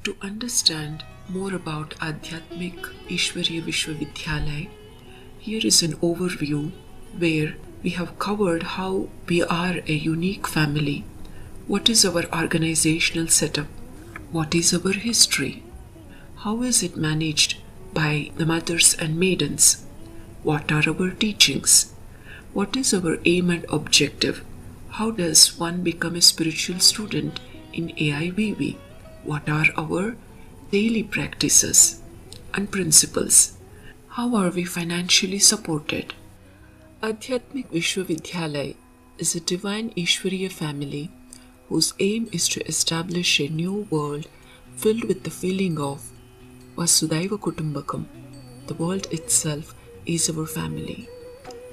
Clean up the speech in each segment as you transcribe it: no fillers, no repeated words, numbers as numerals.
To understand more about Adhyatmik Ishwariya Vishwa Vidyalaya, here is an overview where we have covered how we are a unique family, what is our organizational setup, what is our history, how is it managed by the mothers and maidens, what are our teachings, what is our aim and objective, how does one become a spiritual student in AIVV, what are our daily practices and principles, how are we financially supported. Adhyatmik Ishwa Vidyalaya is a divine Ishwariya family whose aim is to establish a new world filled with the feeling of Vasudhaiva Kutumbakam. The world itself is our family.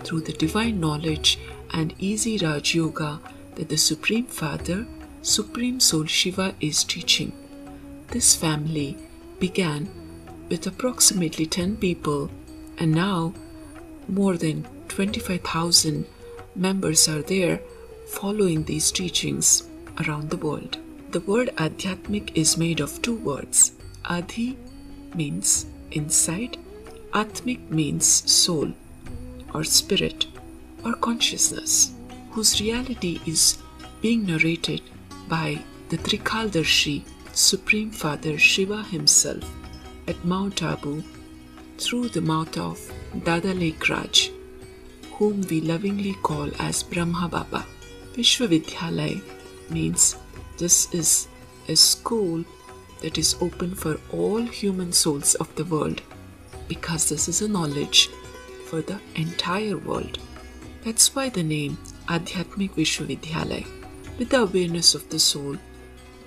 Through the divine knowledge and easy Raj Yoga that the Supreme Father, Supreme Soul Shiva is teaching. This family began with approximately 10 people and now more than 25,000 members are there following these teachings around the world. The word Adhyatmik is made of two words. Adhi means inside, Atmik means soul or spirit or consciousness, whose reality is being narrated by the Trikaldarshi, Supreme Father Shiva himself at Mount Abu through the mouth of Dada Lake Raj, whom we lovingly call as Brahma Baba. Vishwa Vidyalaya means this is a school that is open for all human souls of the world, because this is a knowledge for the entire world. That's why the name Adhyatmik Ishwariya Vidyalaya. With the awareness of the soul,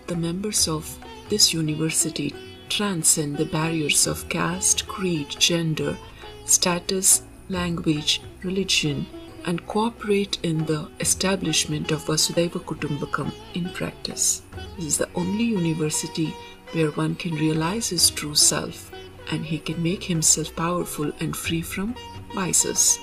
the members of this university transcend the barriers of caste, creed, gender, status, language, religion, and cooperate in the establishment of Vasudhaiva Kutumbakam in practice. This is the only university where one can realize his true self and he can make himself powerful and free from vices.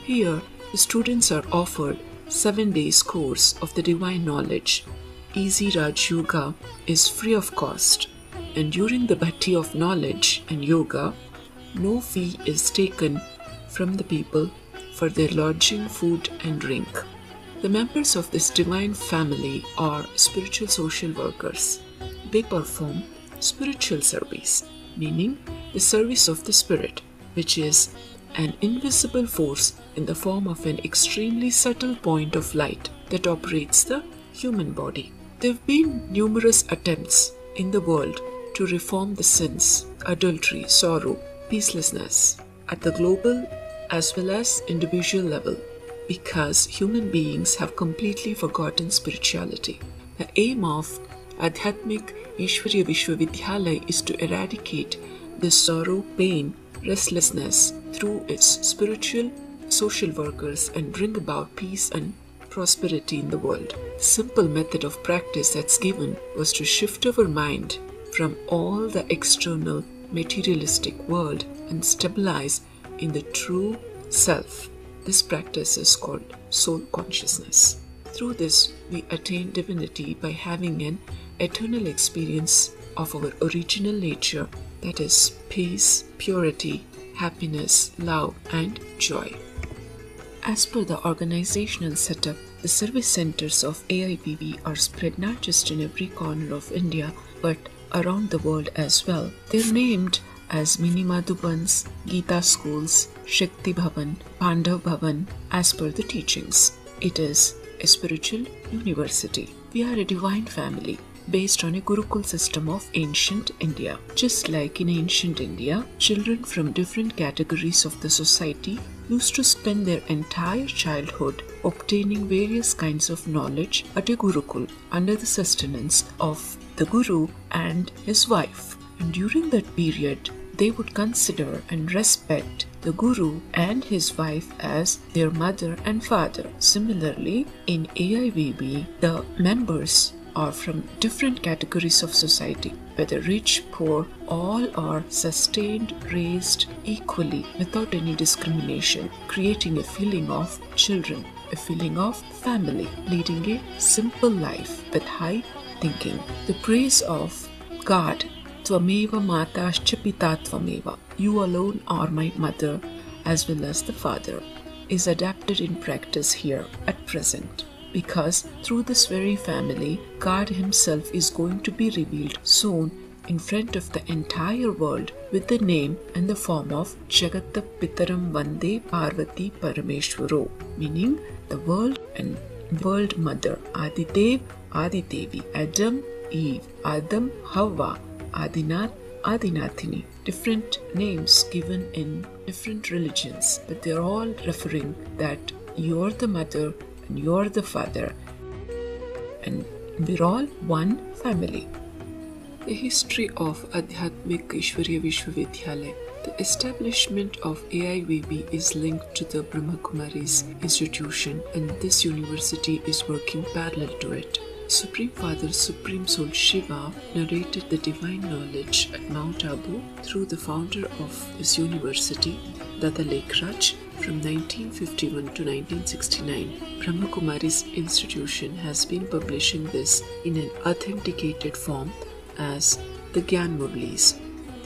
Here, the students are offered 7 days course of the divine knowledge. Easy Raj Yoga is free of cost, and during the bhakti of knowledge and yoga, no fee is taken from the people for their lodging, food and drink. The members of this divine family are spiritual social workers. They perform spiritual service, meaning the service of the spirit, which is an invisible force in the form of an extremely subtle point of light that operates the human body. There have been numerous attempts in the world to reform the sins, adultery, sorrow, peacelessness at the global as well as individual level, because human beings have completely forgotten spirituality. The aim of Adhyatmik Ishwariya Vishwa Vidyalaya is to eradicate the sorrow, pain, restlessness through its spiritual social workers and bring about peace and prosperity in the world. The simple method of practice that's given was to shift our mind from all the external materialistic world and stabilize in the true self. This practice is called soul consciousness. Through this, we attain divinity by having an eternal experience of our original nature, that is peace, purity, happiness, love and joy. As per the organizational setup, the service centers of AIVV are spread not just in every corner of India but around the world as well. They're named as Mini Madhubans, Gita schools, Shakti Bhavan, Pandav Bhavan as per the teachings. It is a spiritual university. We are a divine family based on a Gurukul system of ancient India. Just like in ancient India, children from different categories of the society used to spend their entire childhood obtaining various kinds of knowledge at a Gurukul under the sustenance of the Guru and his wife. And during that period, they would consider and respect the Guru and his wife as their mother and father. Similarly, in AIVV, the members are from different categories of society, whether rich, poor, all are sustained, raised equally without any discrimination, creating a feeling of children, a feeling of family, leading a simple life with high thinking. The praise of God Tvameva matascha pita tvameva. You alone are my mother as well as the father, is adapted in practice here at present. Because through this very family, God Himself is going to be revealed soon in front of the entire world with the name and the form of Jagatta Pitaram Vande Parvati Parameshwaro, meaning the world and world mother, Adidev, Adidevi, Adam, Eve, Adam, Hawa, Adinath, Adinathini. Different names given in different religions, but they're all referring that you're the mother and you're the father, and we're all one family. The history of Adhyatmik Ishwariya Vishwa Vidyalaya. The establishment of AIVV is linked to the Brahma Kumari's institution, and this university is working parallel to it. Supreme Father, Supreme Soul Shiva narrated the divine knowledge at Mount Abu through the founder of this university, Dada Raj, from 1951 to 1969. Brahma Kumari's institution has been publishing this in an authenticated form as the Gyan Murlis.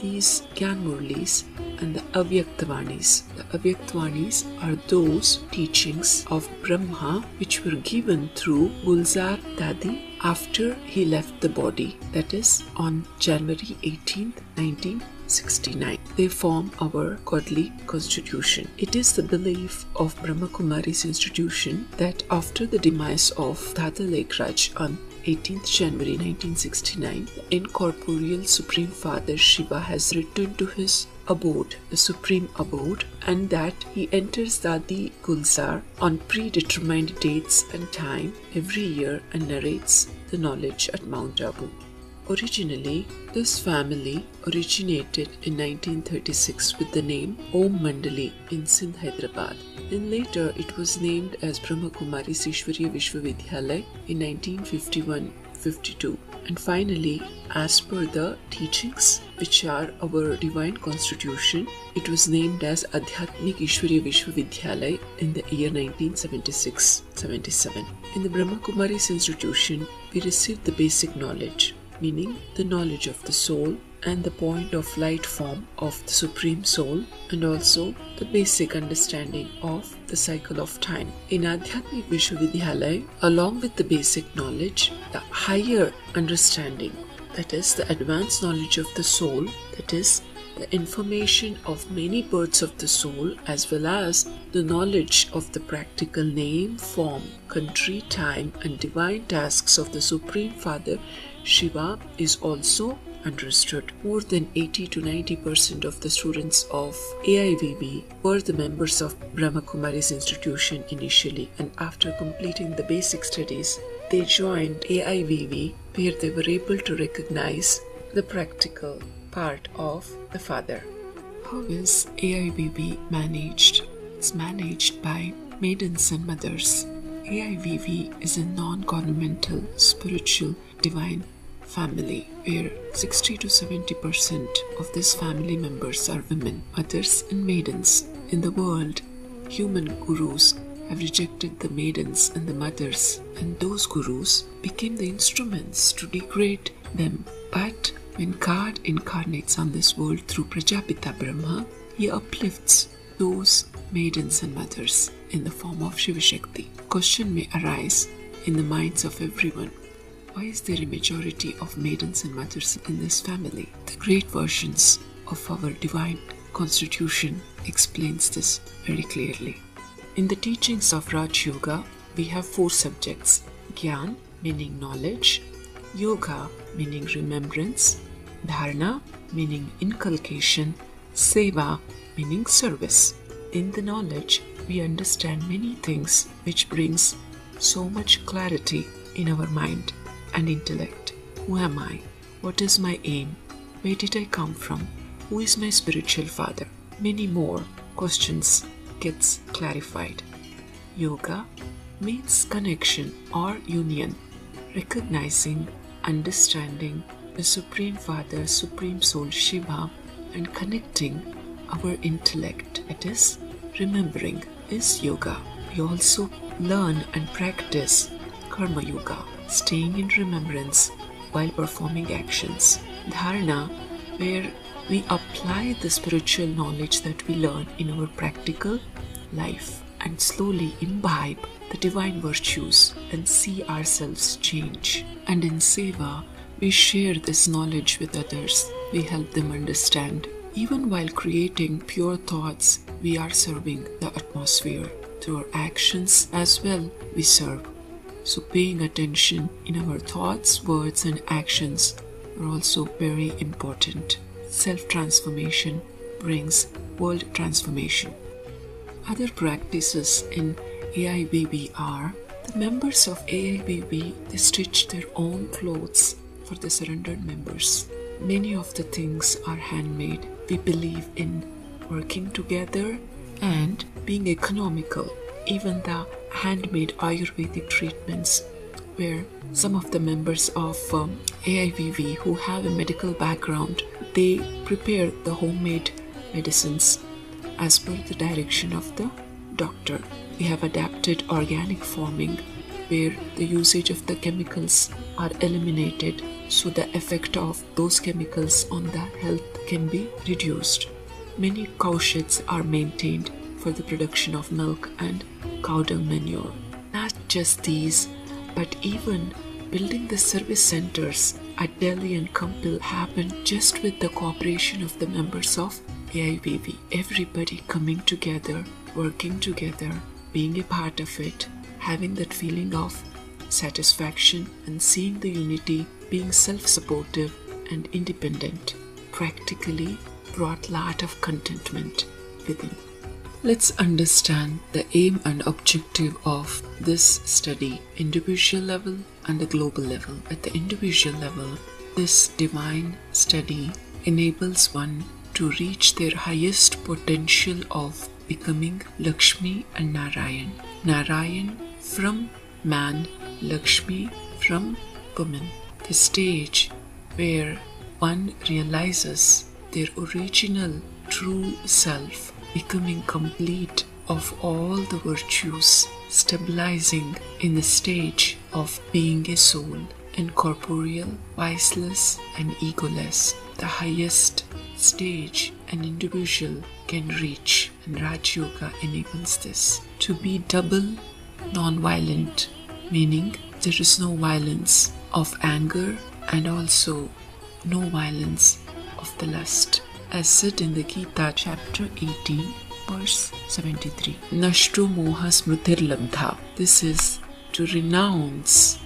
These Gyan Murlis and the Avyaktavanis. The Avyaktavanis are those teachings of Brahma which were given through Gulzar Dadi after he left the body, that is on January 18th, 1969. They form our godly constitution. It is the belief of Brahma Kumari's institution that after the demise of Dada Raj on 18th January 1969, the incorporeal Supreme Father Shiva has returned to his abode, the supreme abode, and that he enters Dadi Gulzar on predetermined dates and time every year and narrates the knowledge at Mount Abu. Originally, this family originated in 1936 with the name Om Mandali in Sindh, Hyderabad. Then later it was named as Brahma Kumari's Ishwariya Vishwa Vidyalaya in 1951-52. And finally, as per the teachings which are our divine constitution, it was named as Adhyatmik Ishwariya Vishwa Vidyalaya in the year 1976-77. In the Brahma Kumari's institution, we received the basic knowledge, meaning the knowledge of the soul and the point of light form of the Supreme Soul, and also the basic understanding of the cycle of time. In Adhyatmik Vishwa Vidyalaya, along with the basic knowledge, the higher understanding, that is the advanced knowledge of the soul, that is the information of many births of the soul, as well as the knowledge of the practical name, form, country, time and divine tasks of the Supreme Father Shiva is also understood. More than 80 to 90% of the students of AIVV were the members of Brahma Kumari's institution initially, and after completing the basic studies, they joined AIVV, where they were able to recognize the practical part of the Father. How is AIVV managed? It's managed by maidens and mothers. AIVV is a non-governmental, spiritual, divine family where 60 to 70% of this family members are women, mothers and maidens. In the world, human gurus have rejected the maidens and the mothers, and those gurus became the instruments to degrade them. But when God incarnates on this world through Prajapita Brahma, He uplifts those maidens and mothers in the form of Shiva Shakti. Question may arise in the minds of everyone: why is there a majority of maidens and mothers in this family? The great versions of our divine constitution explains this very clearly. In the teachings of Raj Yoga, we have 4 subjects: Gyan, meaning knowledge; Yoga, meaning remembrance; Dharana, meaning inculcation; Seva, meaning service. In the knowledge, we understand many things which brings so much clarity in our mind and intellect. Who am I? What is my aim? Where did I come from? Who is my spiritual father? Many more questions gets clarified. Yoga means connection or union, recognizing, understanding the Supreme Father, Supreme Soul Shiva, and connecting our intellect, that is, remembering, is yoga. We also learn and practice Karma Yoga, staying in remembrance while performing actions. Dharana where we apply the spiritual knowledge that we learn in our practical life and slowly imbibe the divine virtues and see ourselves change. And in Seva, we share this knowledge with others. We help them understand. Even while creating pure thoughts, we are serving the atmosphere. Through our actions as well, we serve. So paying attention in our thoughts, words and actions are also very important. Self-transformation brings world transformation. Other practices in AIVV are the members of AIVV, they stitch their own clothes for the surrendered members. Many of the things are handmade. We believe in working together and being economical. Even the handmade Ayurvedic treatments, where some of the members of AIVV who have a medical background, they prepare the homemade medicines as per the direction of the doctor. We have adapted organic farming, where the usage of the chemicals are eliminated, so the effect of those chemicals on the health can be reduced. Many cow sheds are maintained for the production of milk and cow dung manure. Not just these, but even building the service centers at Delhi and Kampil happened just with the cooperation of the members of AIVV. Everybody coming together, working together, being a part of it, having that feeling of satisfaction and seeing the unity, being self-supportive and independent, practically brought a lot of contentment within. Let's understand the aim and objective of this study, individual level and the global level. At the individual level, this divine study enables one to reach their highest potential of becoming Lakshmi and Narayan. Narayan from man, Lakshmi from woman. The stage where one realizes their original true self, becoming complete of all the virtues, stabilizing in the stage of being a soul, incorporeal, viceless and egoless, the highest stage an individual can reach, and Raj Yoga enables this. To be double non-violent, meaning there is no violence of anger and also no violence of the lust. As said in the Gita chapter 18 verse 73, Nashto moha smritir labdha. This is to renounce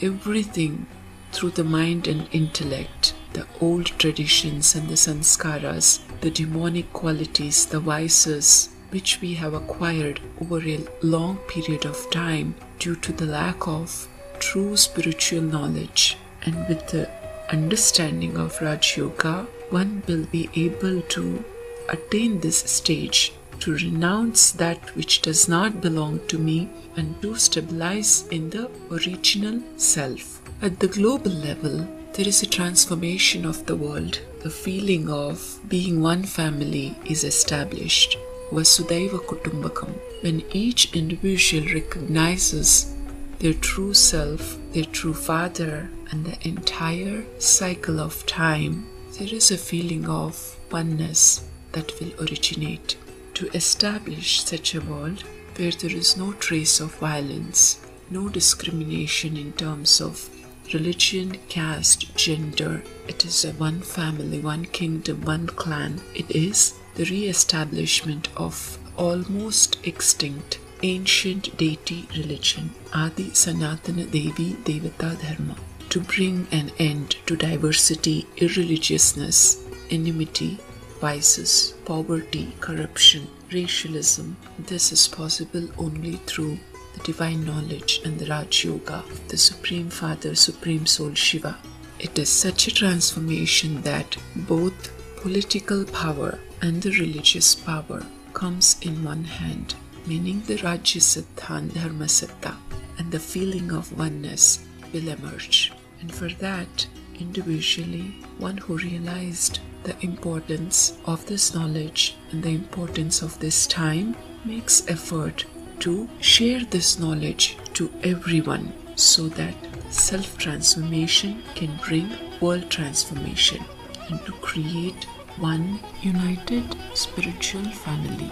everything through the mind and intellect, the old traditions and the sanskaras, the demonic qualities, the vices which we have acquired over a long period of time due to the lack of true spiritual knowledge. And with the understanding of Raj Yoga, one will be able to attain this stage, to renounce that which does not belong to me and to stabilize in the original self. At the global level, there is a transformation of the world. The feeling of being one family is established. Vasudhaiva Kutumbakam. When each individual recognizes their true self, their true father, and the entire cycle of time, there is a feeling of oneness that will originate. To establish such a world where there is no trace of violence, no discrimination in terms of religion, caste, gender, it is a one family, one kingdom, one clan. It is the re-establishment of almost extinct ancient deity religion, Adi Sanatana Devi Devata Dharma, to bring an end to diversity, irreligiousness, enmity, vices, poverty, corruption, racialism. This is possible only through the divine knowledge and the Raj Yoga of the Supreme Father, Supreme Soul Shiva. It is such a transformation that both political power and the religious power comes in one hand, meaning the Rajya Siddha and Dharma Siddha, and the feeling of oneness will emerge. And for that, individually, one who realized the importance of this knowledge and the importance of this time makes effort to share this knowledge to everyone so that self-transformation can bring world transformation. and to create one united spiritual family.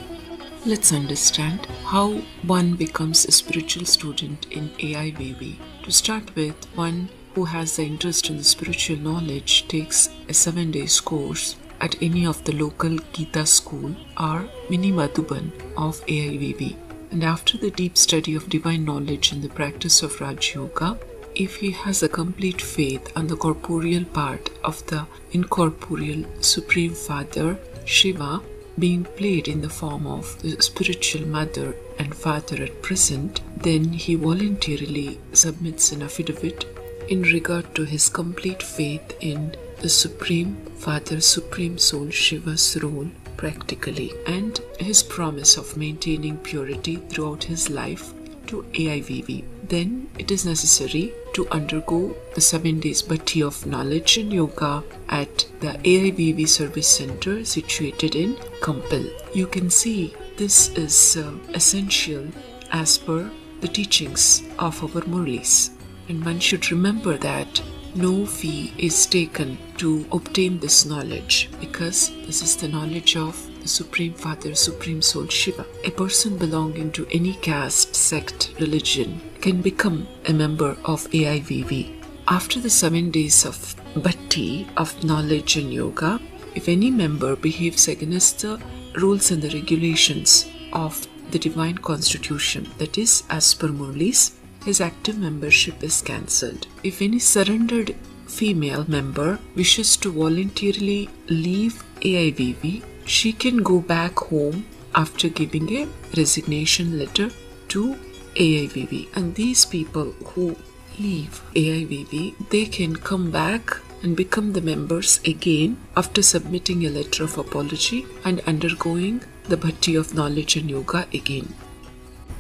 Let's understand how one becomes a spiritual student in AIVV. To start with, one who has the interest in the spiritual knowledge takes a 7-day course at any of the local Gita school or mini Madhuban of AIVV. And after the deep study of divine knowledge and the practice of Raj Yoga, if he has a complete faith on the corporeal part of the incorporeal Supreme Father, Shiva, being played in the form of the spiritual mother and father at present, then he voluntarily submits an affidavit in regard to his complete faith in the Supreme Father, Supreme Soul Shiva's role practically, and his promise of maintaining purity throughout his life to AIVV. Then it is necessary to undergo the 7 days bhatti of knowledge and yoga at the AIVV service center situated in Kampil. You can see this is essential as per the teachings of our Murlis. And one should remember that no fee is taken to obtain this knowledge, because this is the knowledge of the Supreme Father, Supreme Soul Shiva. A person belonging to any caste, sect, religion can become a member of AIVV. After the 7 days of bhatti, of knowledge and yoga, if any member behaves against the rules and the regulations of the divine constitution, that is as per Murlis, his active membership is cancelled. If any surrendered female member wishes to voluntarily leave AIVV, she can go back home after giving a resignation letter to AIVV. And these people who leave AIVV, they can come back and become the members again after submitting a letter of apology and undergoing the bhatti of knowledge and yoga again.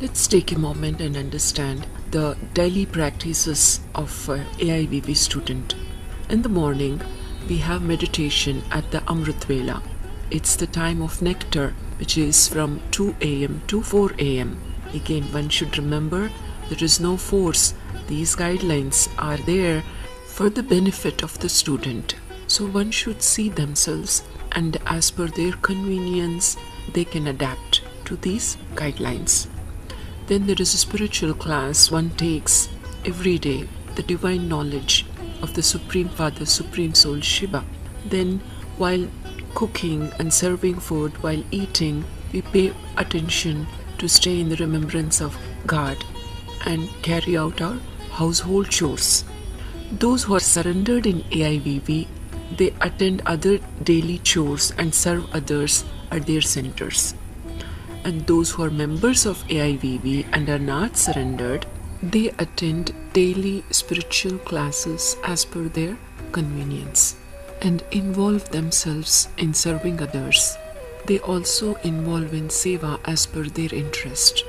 Let's take a moment and understand the daily practices of AIVV student. In the morning, we have meditation at the Amrit Vela. It's the time of nectar, which is from 2 a.m. to 4 a.m. Again, one should remember there is no force. These guidelines are there for the benefit of the student. So one should see themselves, and as per their convenience, they can adapt to these guidelines. Then there is a spiritual class one takes every day, the divine knowledge of the Supreme Father, Supreme Soul Shiva. Then while cooking and serving food, while eating, we pay attention to stay in the remembrance of God and carry out our household chores. Those who are surrendered in AIVV, they attend other daily chores and serve others at their centers. And those who are members of AIVV and are not surrendered, they attend daily spiritual classes as per their convenience and involve themselves in serving others. They also involve in seva as per their interest.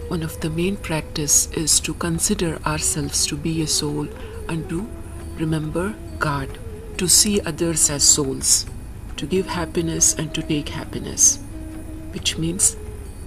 One of the main practice is to consider ourselves to be a soul and to remember God, to see others as souls, to give happiness and to take happiness, which means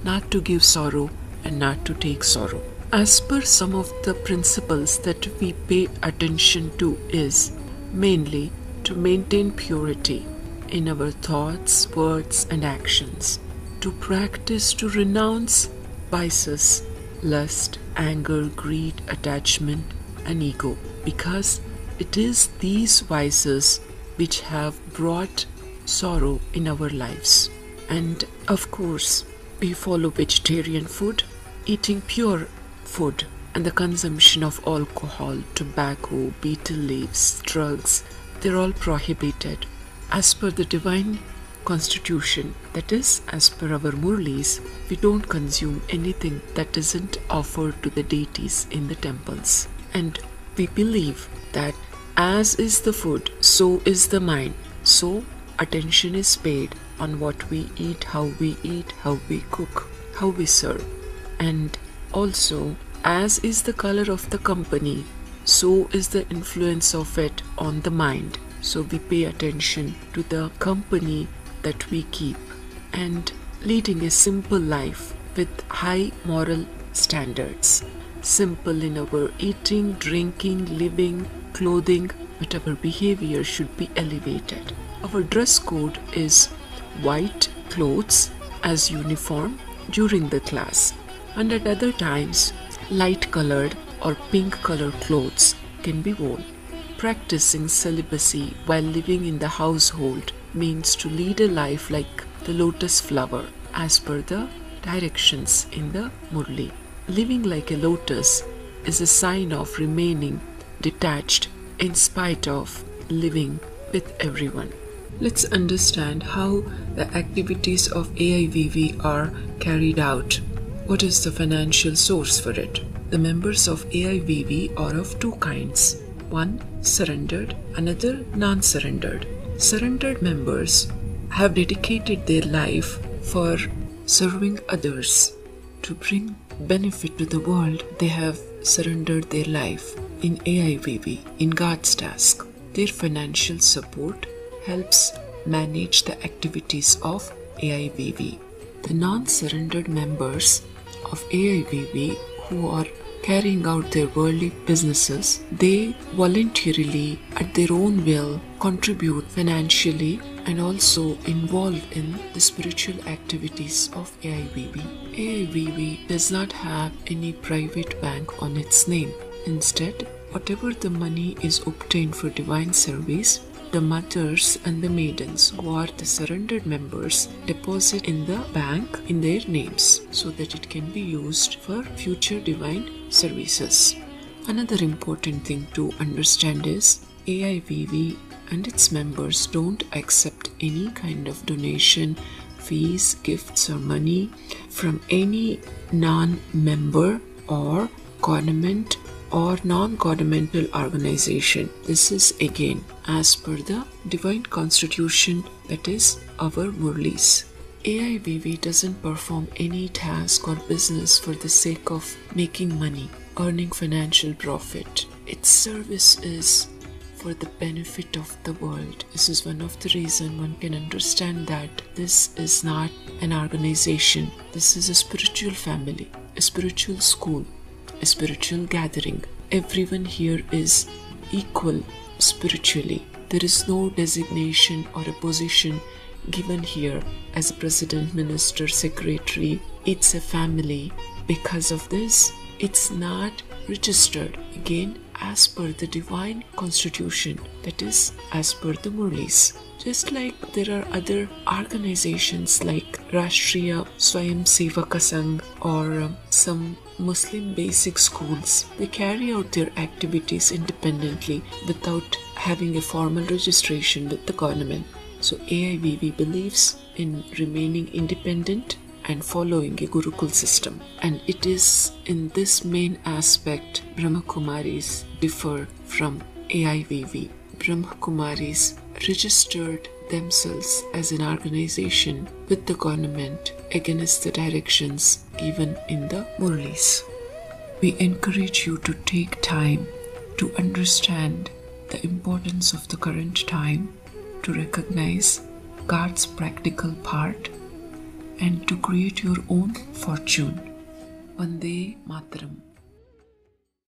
not to give sorrow and not to take sorrow. As per some of the principles that we pay attention to is mainly to maintain purity in our thoughts, words and actions, to practice to renounce vices, lust, anger, greed, attachment and ego, because it is these vices which have brought sorrow in our lives. And of course, we follow vegetarian food, eating pure food, and the consumption of alcohol, tobacco, betel leaves, drugs, they're all prohibited. As per the divine constitution, that is, as per our Murlis, we don't consume anything that isn't offered to the deities in the temples. And we believe that as is the food, so is the mind. So attention is paid on what we eat, how we cook, how we serve. And also, as is the color of the company, so is the influence of it on the mind. So we pay attention to the company that we keep and leading a simple life with high moral standards. Simple in our eating, drinking, living, clothing, but our behavior should be elevated. Our dress code is white clothes as uniform during the class, and at other times light colored or pink colored clothes can be worn. Practicing celibacy while living in the household means to lead a life like the lotus flower as per the directions in the Murli. Living like a lotus is a sign of remaining detached in spite of living with everyone. Let's understand how the activities of AIVV are carried out. What is the financial source for it? The members of AIVV are of two kinds. One, surrendered, another non-surrendered. Surrendered members have dedicated their life for serving others. To bring benefit to the world, they have surrendered their life in AIVV, in God's task. Their financial support helps manage the activities of AIVV. The non-surrendered members of AIVV who are carrying out their worldly businesses, they voluntarily, at their own will, contribute financially and also involve in the spiritual activities of AIVV. AIVV does not have any private bank on its name. Instead, whatever the money is obtained for divine service, the mothers and the maidens who are the surrendered members deposit in the bank in their names so that it can be used for future divine services. Another important thing to understand is AIVV and its members don't accept any kind of donation, fees, gifts or money from any non-member or government or non-governmental organization. This is again as per the divine constitution, that is our Murlis. AIVV doesn't perform any task or business for the sake of making money, earning financial profit. Its service is for the benefit of the world. This is one of the reasons one can understand that this is not an organization. This is a spiritual family, a spiritual school, a spiritual gathering. Everyone here is equal spiritually. There is no designation or a position given here as a president, minister, secretary. It's a family. Because of this, it's not registered again as per the divine constitution, that is as per the Murlis. Just like there are other organizations like Rashtriya Swayamsevaka Sangh or some Muslim basic schools, they carry out their activities independently without having a formal registration with the government. So AIVV believes in remaining independent and following a Gurukul system. And it is in this main aspect Brahma Kumaris differ from AIVV. Brahma Kumaris registered themselves as an organization with the government against the directions given in the Murlis. We encourage you to take time to understand the importance of the current time, to recognize God's practical part, and to create your own fortune. Vande Mataram.